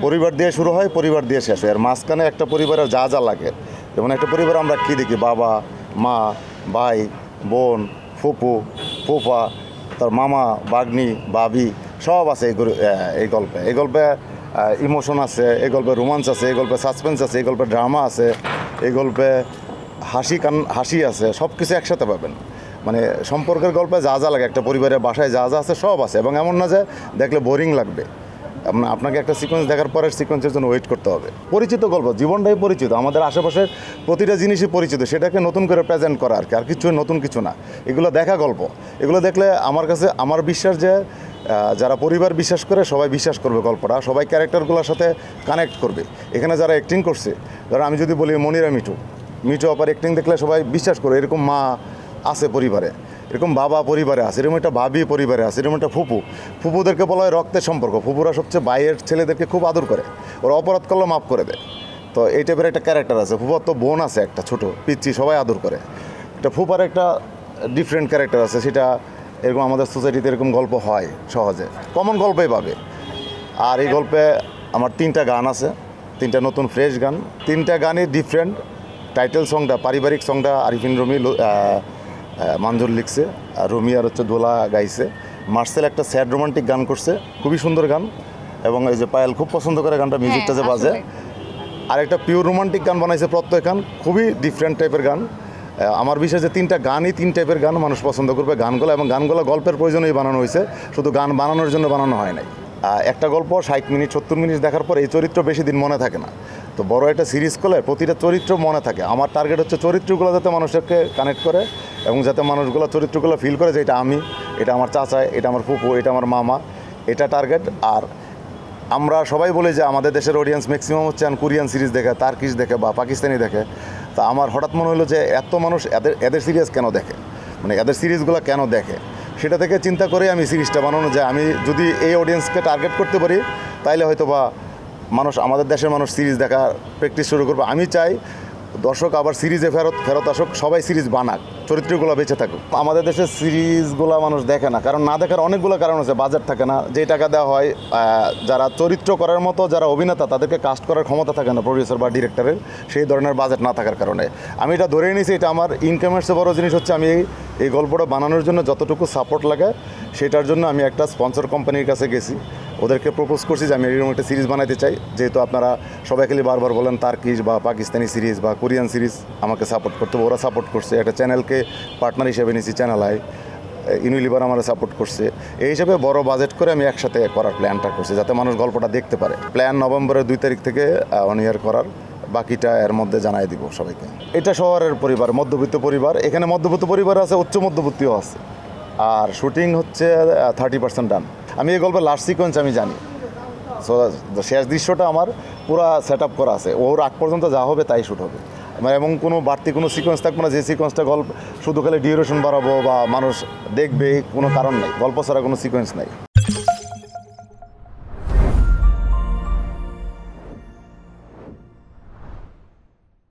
পরিবার দিয়ে শুরু হয়, পরিবার দিয়ে শেষ হয়। আর মাঝখানে একটা পরিবারের যা যা লাগে, যেমন একটা পরিবারে আমরা কী দেখি, বাবা, মা, ভাই, বোন, ফুপু, ফুফা, তার মামা, বাগনি, ভাবি সব আছে এই গল্পে। এই গল্পে ইমোশন আছে, এই গল্পে রোমান্স আছে, এই গল্পে সাসপেন্স আছে, এই গল্পে ড্রামা আছে, এই গল্পে হাসি আছে, সব কিছু একসাথে পাবেন। মানে সম্পর্কের গল্পে যা যা লাগে, একটা পরিবারের বাসায় যা যা আছে সব আছে। এবং এমন না যে দেখলে বোরিং লাগবে, আপনাকে একটা সিকোয়েন্স দেখার পরের সিকোয়েন্সের জন্য ওয়েট করতে হবে। পরিচিত গল্প, জীবনটাই পরিচিত, আমাদের আশেপাশের প্রতিটা জিনিসই পরিচিত, সেটাকে নতুন করে প্রেজেন্ট করা আর কি, আর কিছু নতুন কিছু না। এগুলো দেখা গল্প, এগুলো দেখলে আমার কাছে আমার বিশ্বাস যে যারা পরিবার বিশ্বাস করে সবাই বিশ্বাস করবে গল্পটা, সবাই ক্যারেক্টারগুলোর সাথে কানেক্ট করবে। এখানে যারা অ্যাক্টিং করছে, ধরো আমি যদি বলি মনিরা মিঠু আপার অ্যাক্টিং দেখলে সবাই বিশ্বাস করে এরকম মা আছে পরিবারে, এরকম বাবা পরিবারে আছে, এরকম একটা ভাবি পরিবারে আছে, এরকম একটা ফুপুদেরকে বলা হয় রক্তের সম্পর্ক। ফুপুরা সবচেয়ে বাইরের ছেলেদেরকে খুব আদর করে, ওরা অপরাধ করলে মাফ করে দেয়। তো এই টাইপের একটা ক্যারেক্টার আছে। ফুপার তো বোন আছে একটা ছোট পিচ্চি, সবাই আদর করে। একটা ফুপার একটা ডিফারেন্ট ক্যারেক্টার আছে, সেটা এরকম আমাদের সোসাইটিতে এরকম গল্প হয় সহজে, কমন গল্পই পাবে। আর এই গল্পে আমার 3টা গান আছে, 3টা নতুন ফ্রেশ গান, 3টা গানই ডিফারেন্ট। টাইটেল সংটা, পারিবারিক সংটা আরিফিন রুমি মানজুর লিখছে, আর রুমি আর হচ্ছে দোলা গাইছে। মার্সেল একটা স্যাড রোমান্টিক গান করছে, খুবই সুন্দর গান। এবং এই যে পায়েল খুব পছন্দ করে গানটা, মিউজিকটা যে বাজে। আর একটা পিওর রোমান্টিক গান বানাইছে প্রত্যয় খান, খুবই ডিফারেন্ট টাইপের গান। আমার বিশ্বাস যে 3টা গানই 3 টাইপের গান মানুষ পছন্দ করবে গানগুলো, এবং গানগুলো গল্পের প্রয়োজনেই বানানো হয়েছে, শুধু গান বানানোর জন্য বানানো হয় নাই। একটা গল্প 60 মিনিট 70 মিনিট দেখার পর এই চরিত্র বেশি দিন মনে থাকে না। তো বড় একটা সিরিজ করলে প্রতিটা চরিত্র মনে থাকে। আমার টার্গেট হচ্ছে চরিত্রগুলো যাতে মানুষকে কানেক্ট করে, এবং যাতে মানুষগুলো চরিত্রগুলো ফিল করে যে এটা আমি, এটা আমার চাচা, এটা আমার ফুপু, এটা আমার মামা, এটা টার্গেট। আর আমরা সবাই বলি যে আমাদের দেশের অডিয়েন্স ম্যাক্সিমাম হচ্ছে কোরিয়ান সিরিজ দেখে, তার্কিশ দেখে বা পাকিস্তানি দেখে। তা আমার হঠাৎ মনে হলো যে এত মানুষ এদের সিরিজ কেন দেখে, মানে এদের সিরিজগুলো কেন দেখে, সেটা থেকে চিন্তা করে আমি সিরিজটা বানানো, যে আমি যদি এই অডিয়েন্সকে টার্গেট করতে পারি তাইলে হয়তো বা আমাদের দেশের মানুষ সিরিজ দেখার প্র্যাকটিস শুরু করবে। আমি চাই দর্শক আবার সিরিজে ফেরত আসুক, সবাই সিরিজ বানাক, চরিত্রগুলো বেঁচে থাকুক। আমাদের দেশের সিরিজগুলো মানুষ দেখে না, কারণ না দেখার অনেকগুলো কারণ আছে। বাজেট থাকে না, যেই টাকা দেওয়া হয়, যারা চরিত্র করার মতো যারা অভিনেতা তাদেরকে কাস্ট করার ক্ষমতা থাকে না প্রডিউসার বা ডিরেক্টরের, সেই ধরনের বাজেট না থাকার কারণে। আমি এটা ধরেই নিয়েছি, এটা আমার ইনকামের চেয়ে বড় জিনিস হচ্ছে আমি এই গল্পটা বানানোর জন্য যতটুকু সাপোর্ট লাগে সেটার জন্য আমি একটা স্পন্সর কোম্পানির কাছে গেছি, ওদেরকে প্রপোজ করছি যে আমি এরকম একটা সিরিজ বানাতে চাই। যেহেতু আপনারা সবাই খালি বারবার বলেন তার্কিশ বা পাকিস্তানি সিরিজ বা কোরিয়ান সিরিজ, আমাকে সাপোর্ট করতে, ওরা সাপোর্ট করছে। একটা চ্যানেলকে পার্টনার হিসেবে নিয়েছি, চ্যানেল আই, ইউনিলিভার আমার সাপোর্ট করছে। এই হিসাবে বড় বাজেট করে আমি একসাথে করার প্ল্যানটা করছি, যাতে মানুষ গল্পটা দেখতে পারে। প্ল্যান নভেম্বরের 2 তারিখ থেকে 1 ইয়ার করার, বাকিটা এর মধ্যে জানাই দিব সবাইকে। এটা শহরের পরিবার, মধ্যবিত্ত পরিবার। এখানে মধ্যবিত্ত পরিবার আছে, উচ্চ মধ্যবিত্তও আছে। আর শুটিং হচ্ছে 30% ডান। আমি এই গল্পের লাস্ট সিকোয়েন্স আমি জানি, সো শেষ দৃশ্যটা আমার পুরো সেট আপ করা আছে। ওর আগ পর্যন্ত যা হবে তাই শ্যুট হবে। মানে এবং কোনো বাড়তি কোনো সিকোয়েন্স থাকবে না যে সিকোয়েন্সটা গল্প শুধু খালি ডিউরেশন বাড়াবো বা মানুষ দেখবে, কোনো কারণ নাই। গল্প ছাড়া কোনো সিকোয়েন্স নাই।